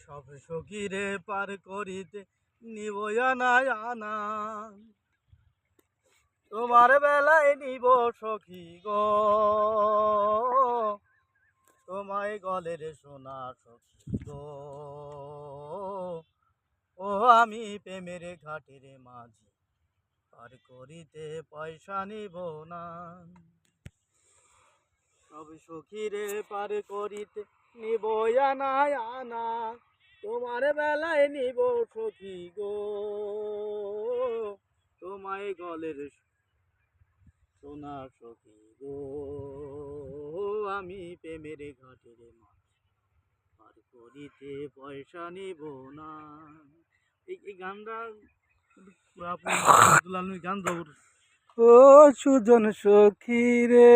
সব সখীরে পার করিতে নিব আনা আনা, তোমার বেলায় নিব সখী গো, তোমায় গলের সোনা সখী গো। ও আমি প্রেমের ঘাটের মাঝি, পার করিতে পয়সা নিব না। সব সখীরে পার করিতে নিব আনা আনা, তোমার বেলায় নিব সখী গো, তোমায় গলের সোনা সখী গো। আমি প্রেমের ঘাটের মাঝি, পার করিতে পয়সা নিব না। এই গানটা আপনি গান জবর। ও সুজন সখী রে